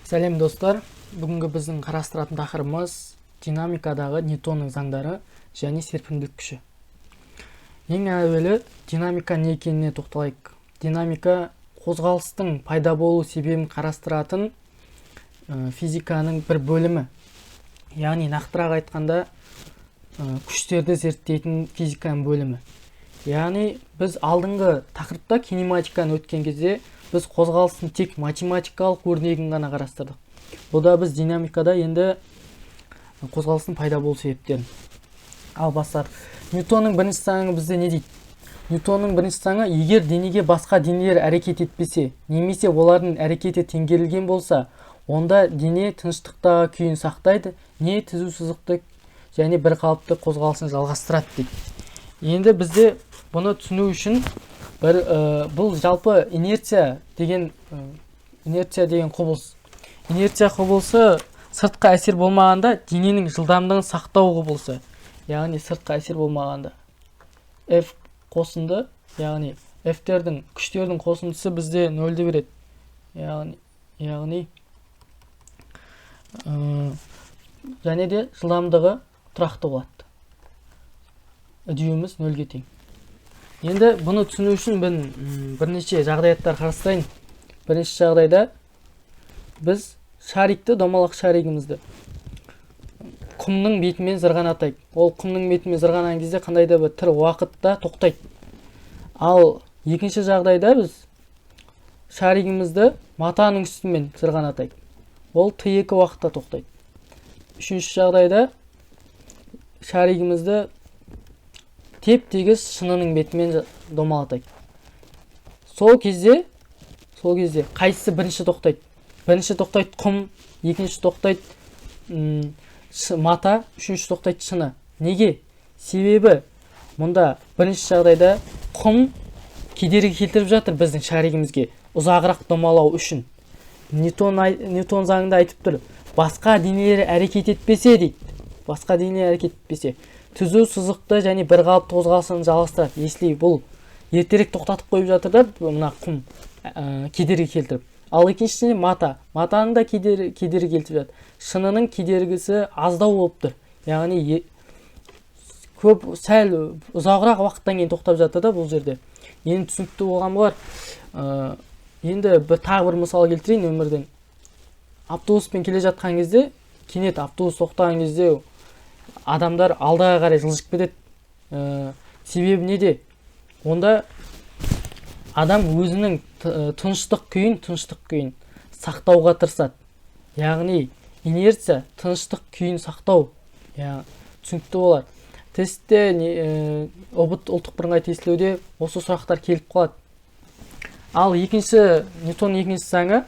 Сәлем достар, бүгінгі біздің қарастыратын тақырыбымыз динамикадағы Ньютонның заңдары және серпімділік күші. Ең әуелі динамика не екеніне тоқталайық. Динамика қозғалыстың пайда болу себебін қарастыратын физиканың бір бөлімі. Яғни нақтырақ айтқанда күштерді зерттейтін физиканың бөлімі. Яғни біз алдыңғы тақырыпта кинематиканы өткен кезде біз қозғалыстың тек математикалық өрнегін ғана қарастырдық. Бұда біз динамикада енді қозғалыстың пайда болу себептерін ал бастадық. Ньютонның бірінші заңы бізде не дейді? Ньютонның бірінші заңы, егер денеге басқа денелер әрекет етпесе, немесе олардың әрекеті теңгерілген болса, онда дене тыныштықтағы күйін сақтайды, не түзу сызықтық және бір қалыпты қозғалысын жалғастырады дейді. Енді бізде бұны түсіну үшін бұл жалпы инерция деген құбылыс. Инерция құбылысы сыртқы әсер болмағанда дененің жылдамдығын сақтау құбылысы. Яғни сыртқы әсер болмағанда F қосынды, яғни F-тердің күштердің қосындысы бізде нөлді береді. Яғни және де жылдамдығы тұрақты болады. Үдеуіміз нөлге тең. Енді бұны түсіну үшін бірнеше жағдаяттар қарастырайын. Бірінші жағдайда біз шарикті, домалақ шаригімізді құмның бетімен зырғанатайық. Ол құмның бетімен зырғанаған кезде қандай да бір тір уақытта тоқтайды. Ал екінші жағдайда біз шаригімізді матаның үстімен зырғанатайық. Ол Т2 уақытта тоқтайды. Үшінші жағдайда шаригімізді теп-тегіс шынының бетімен домалатайық. Сол кезде қайсысы бірінші тоқтайды? Бірінші тоқтайды құм, екінші тоқтайды мата, үшінші тоқтайды шыны. Неге? Себебі мұнда бірінші жағдайда құм кедергі келтіріп жатыр біздің шаригімізге ұзағырақ домалау үшін. Ньютон заңында айтып тұр, басқа денелер әрекет етпесе дейді. Басқа денелер әрекет етпесе, түзу сызықты және бір қалыпты қозғалысын жалғастырады. Если бұл ертерек тоқтатып қойып жатыр да, мына құм кедергі келтіріп. Ал екіншісіне матаның да кедергі келтіріп жатыр. Шынының кедергісі аздау болып тұр. Яғни көп сәл ұзағырақ уақыттан кейін тоқтап жатыр да бұл жерде. Енді түсінікті болған болар. Енді тағы бір мысал келтірейін өмірден. Автобуспен келе жатқан кезде, кенет автобус тоқтаған кезде адамдар алдыға қарай жылжып кетеді. Себебі неде? Онда адам өзінің тыныштық күйін сақтауға тырысады. Яғни инерция тыныштық күйін сақтау. Түсінікті болар. Тестте ұлттық бірыңғай тестілеуде осы сұрақтар келіп қалады. Ал Ньютонның екінші заңы,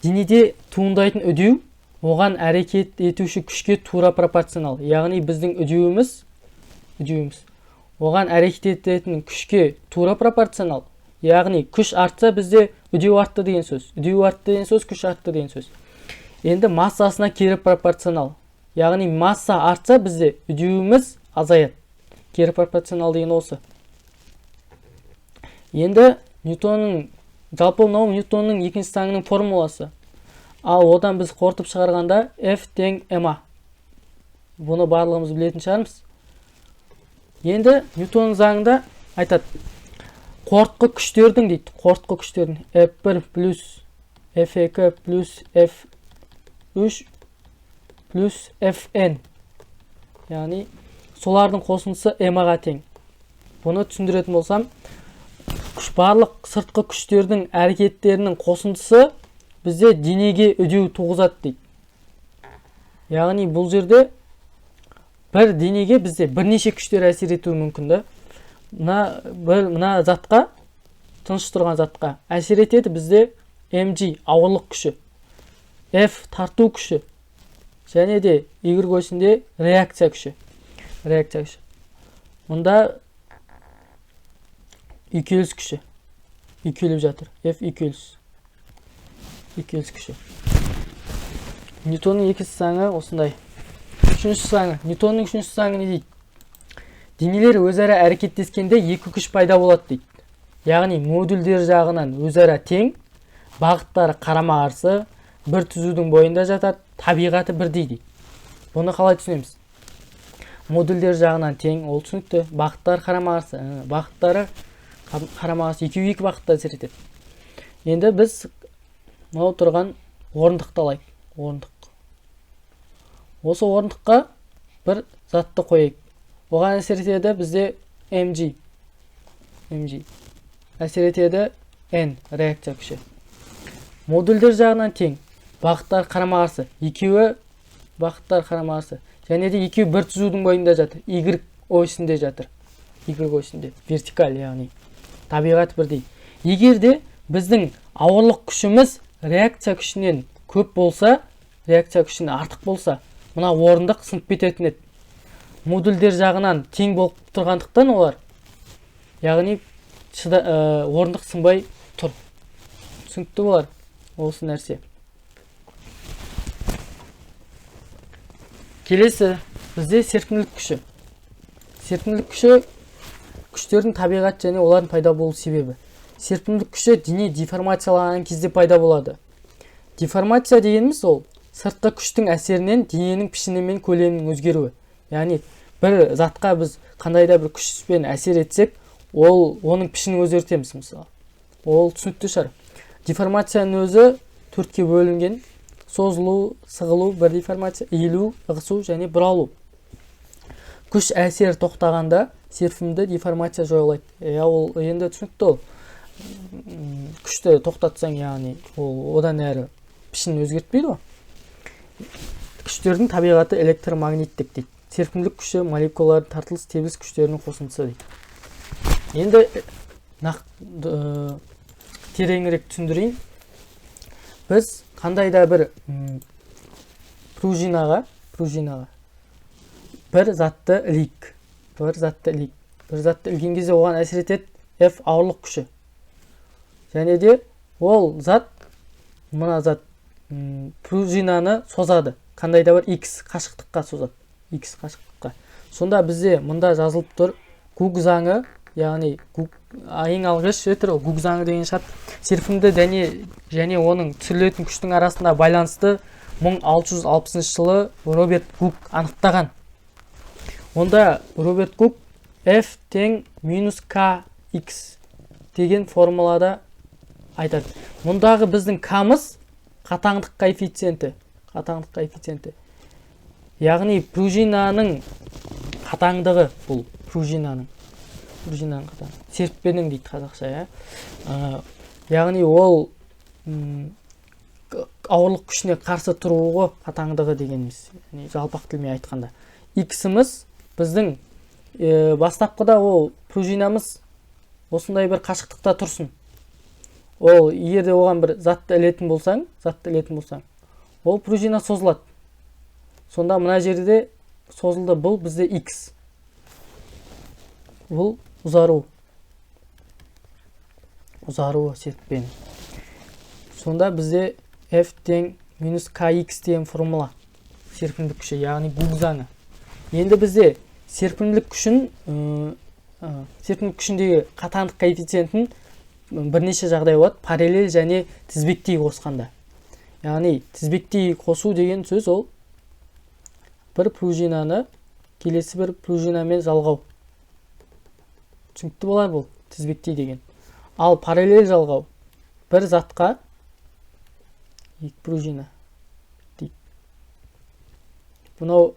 денеде туындайтын үдеу оған әрекет етуші күшке тура пропорционал. Яғни біздің үдеуіміз оған әрекет ететін күшке тура пропорционал. Яғни күш артса бізде үдеу артты деген сөз. Үдеу артты деген сөз, күш артты деген сөз. Енді массасына кері пропорционал. Яғни масса артса бізде үдеуіміз азаяды. Кері пропорционал деген осы. Енді жалпы Ньютонның екінші заңының формуласы. Ал одан біз қорытып шығарғанда F тең ma. Бұны барлығымыз білетін шығармыз. Енді Ньютонның заңында айтады, қорытқы күштердің дейді, қорытқы күштердің F1 плюс F2 плюс F3 плюс Fn. Яғни солардың қосындысы ma-ға тең. Бұны түсіндіретін болсам, барлық сыртқы күштердің әрекеттерінің қосындысы бізде денеге үдеу туғызады дейді. Яғни бұл жерде бір денеге бізде бірнеше күштер әсер етуі мүмкін да. Мына затқа, тыныш тұрған затқа әсер етеді бізде mg ауырлық күші, F тарту күші, және де Y осінде реакция күші. Мұнда үйкеліс күші. Үйкеліп жатыр. F үйкеліс күші. Ньютонның екінші заңы осындай. Ньютонның үшінші заңы не дейді? Денелер өзара әрекеттескенде екі күш пайда болады дейді. Яғни модульдер жағынан өзара тең, бағыттары қарама-қарсы, бір түзудің бойында жатады, табиғаты бірдей дейді. Бұны қалай түсінеміз? Модульдер жағынан тең, ол түсінікті. Бағыттар қарама-қарсы, бағыттары қарама-қарсы, екеуі екі бағытта әсер етеді. Енді біз мынау тұрған орындықты алайық. Орындық. Осы орындыққа бір затты қойайық. Оған әсер етеді бізде mg. Әсер етеді n реакция күші. Модульдер жағынан тең, бағыттар қарама-қарсы, екеуі бағыттар қарама-қарсы. Және де екеуі бір түзудің бойында жатыр. Y осінде жатыр. Y осінде. Вертикаль, яғни. Табиғат бірдей. Егер де біздің ауырлық күшіміз реакция күшінен көп болса, реакция күшінен артық болса, мына орындық сынып кететін еді. Модульдер жағынан тең болып тұрғандықтан олар, яғни орындық сынбай тұр. Түсінікті болар осы нәрсе. Келесі бізде серпімділік күші. Серпімділік күші күштердің табиғат және олардың пайда болу себебі. Серпімділік күші дене деформацияланған кезде пайда болады. Деформация дегеніміз ол сыртқы күштің әсерінен дененің пішіні мен көлемінің өзгеруі. Яғни бір затқа біз қандай да бір күшпен әсер етсек, оның пішінін өзгертеміз мысалы. Ол түсінікті шығар. Деформацияның өзі төртке бөлінген: созылу, сығылу, бір деформация, иілу, ығысу және бұралу. Күш әсері тоқтағанда серпімді деформация жойылады. Ол енді түсінікті ол. Күшті тоқтатсаң, яғни ол одан әрі пішінін өзгертпейді ғой. Күштердің табиғаты электромагниттік дейді. Серпімділік күші молекулалардың тартылыс тебіліс күштерінің қосындысы дейді. Енді тереңірек түсіндірейін. Біз қандай да бір пружинаға бір затты ілейік. Бір затты ілген кезде оған әсер етеді F ауырлық күші. Және де ол мына зат пружинаны созады. Қандай да бір X қашықтыққа созады. X қашықтыққа. Сонда бізде мұнда жазылып тұр Гук заңы, яғни ең алғаш Гук заңы деген шарт серпімді және оның түсірілетін күштің арасында байланысты 1660 жылы Роберт Гук анықтаған. Онда Роберт Гук F тең минус Kx деген формулада айтады. Мұндағы біздің K-мыз қатаңдық коэффициенті. Яғни пружинаның қатаңдығы бұл пружинаның қатаңдығы. Серіппенің дейді қазақша, яғни ол ауырлық күшіне қарсы тұруы қатаңдығы дегеніміз. Жалпақ тілмен айтқанда. X-іміз біздің бастапқыда ол пружинамыз осындай бір қашықтықта тұрсын. Ол егер де оған бір затты ілетін болсаң, ол пружина созылады. Сонда мына жерде созылды, бұл бізде X. Бұл ұзаруы серіппені. Сонда бізде F тең минус Kx деген формула. Серпімділік күші, яғни Гук заңы. Енді бізде серпімділік күшіндегі қатаңдық коэффициентін бірнеше жағдай болады. Параллель және тізбектей қосқанда. Яғни тізбектей қосу деген сөз ол бір пружинаны келесі бір пружинамен жалғау. Түсінікті болар бұл тізбектей деген. Ал параллель жалғау бір затқа екі пружина дейді. Бұнау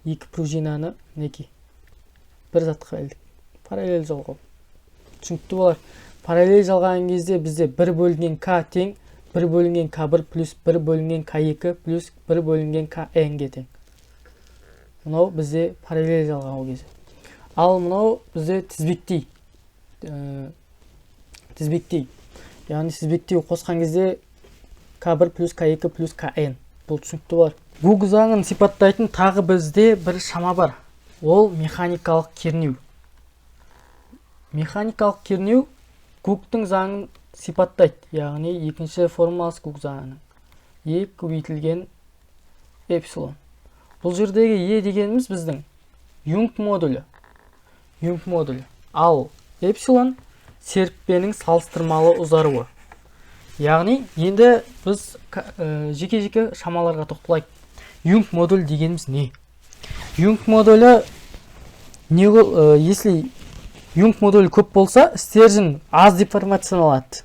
екі пружинаны бір затқа ілдік. Параллель жалғау. Түсінікті болар. Параллель жалғаған кезде бізде 1 бөлінген К тең 1 бөлінген К1 плюс 1 бөлінген К2 плюс 1 бөлінген Кn-ге тең. Мұнау бізде параллель жалғау кезде. Ал мұнау бізде тізбектей. Яғни тізбектей қосқан кезде К1 плюс К2 плюс Кн. Бұл түсінікті болар. Гук заңын сипаттайтын тағы бізде бір шама бар. Ол механикалық кернеу. Механикалық кернеу Гуктың заңын сипаттайды. Яғни екінші формуласы Гук заңының. Е көбейтілген эпсилон. Бұл жердегі Е дегеніміз біздің Юнг модулі. Ал эпсилон серіппенің салыстырмалы ұзаруы. Яғни енді біз жеке-жеке шамаларға тоқталайық. Юнг модуль дегеніміз не? Юнг модулі если Юнг модулі көп болса, стержень аз деформацияланады.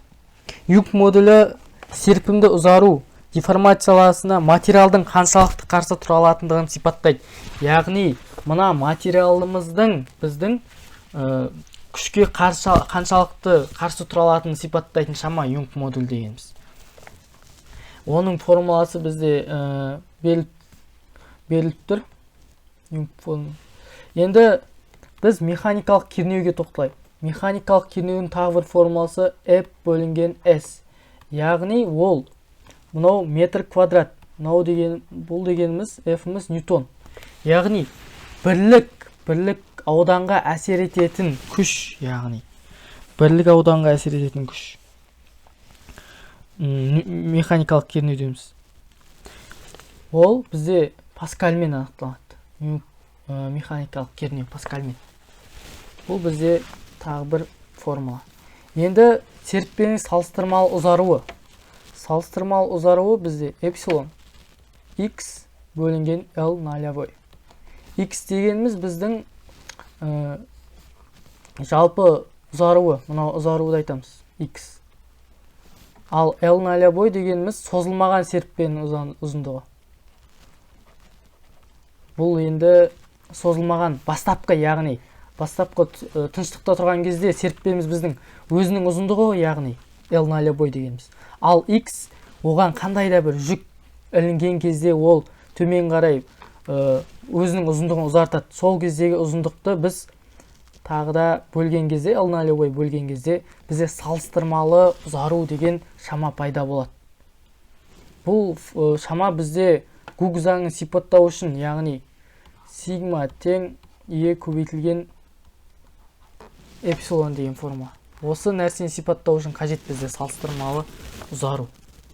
Юнг модулі серпімді ұзару деформацияласына материалдың қаншалықты қарсы тұра алатындығын сипаттайды. Яғни мына материалымыздың біздің күшке қаншалықты қарсы тұра алатынын сипаттайтын шама Юнг модуль дегеніміз. Оның формуласы бізде беріліп тұр. Енді біз механикалық кернеуге тоқталайық. Механикалық кернеудің тағы бір формуласы F бөлінген S. Яғни ол мынау метр квадрат. Бұл дегеніміз F-іміз Ньютон. Яғни бірлік ауданға әсер ететін күш, яғни бірлік ауданға әсер ететін күш. Механикалық кернеу дейміз. Ол бізде паскальмен анықталады. Механикалық кернеу паскальмен. Бұл бізде тағы бір формула. Енді серіппенің салыстырмалы ұзаруы. Салыстырмалы ұзаруы бізде эпсилон x бөлінген L нолевой. X дегеніміз біздің жалпы ұзаруы, мынау ұзаруды айтамыз, x. Ал L нолевой дегеніміз созылмаған серіппенің ұзындығы. Бұл енді созылмаған бастапқы, яғни бастапқы тыныштықта тұрған кезде серіппеміз біздің өзінің ұзындығы, яғни L нолевой дегеніміз. Ал x оған қандай да бір жүк ілінген кезде ол төмен қарай өзінің ұзындығын ұзартады. Сол кездегі ұзындықты біз тағы да бөлген кезде, L нолевой бөлген кезде бізде салыстырмалы ұзару деген шама пайда болады. Бұл шама бізде Гук заңын сипаттау үшін, яғни сигма тең Е көбейтілген эпсилон деген формула. Осы нәрсені сипаттау үшін қажет бізде салыстырмалы ұзару.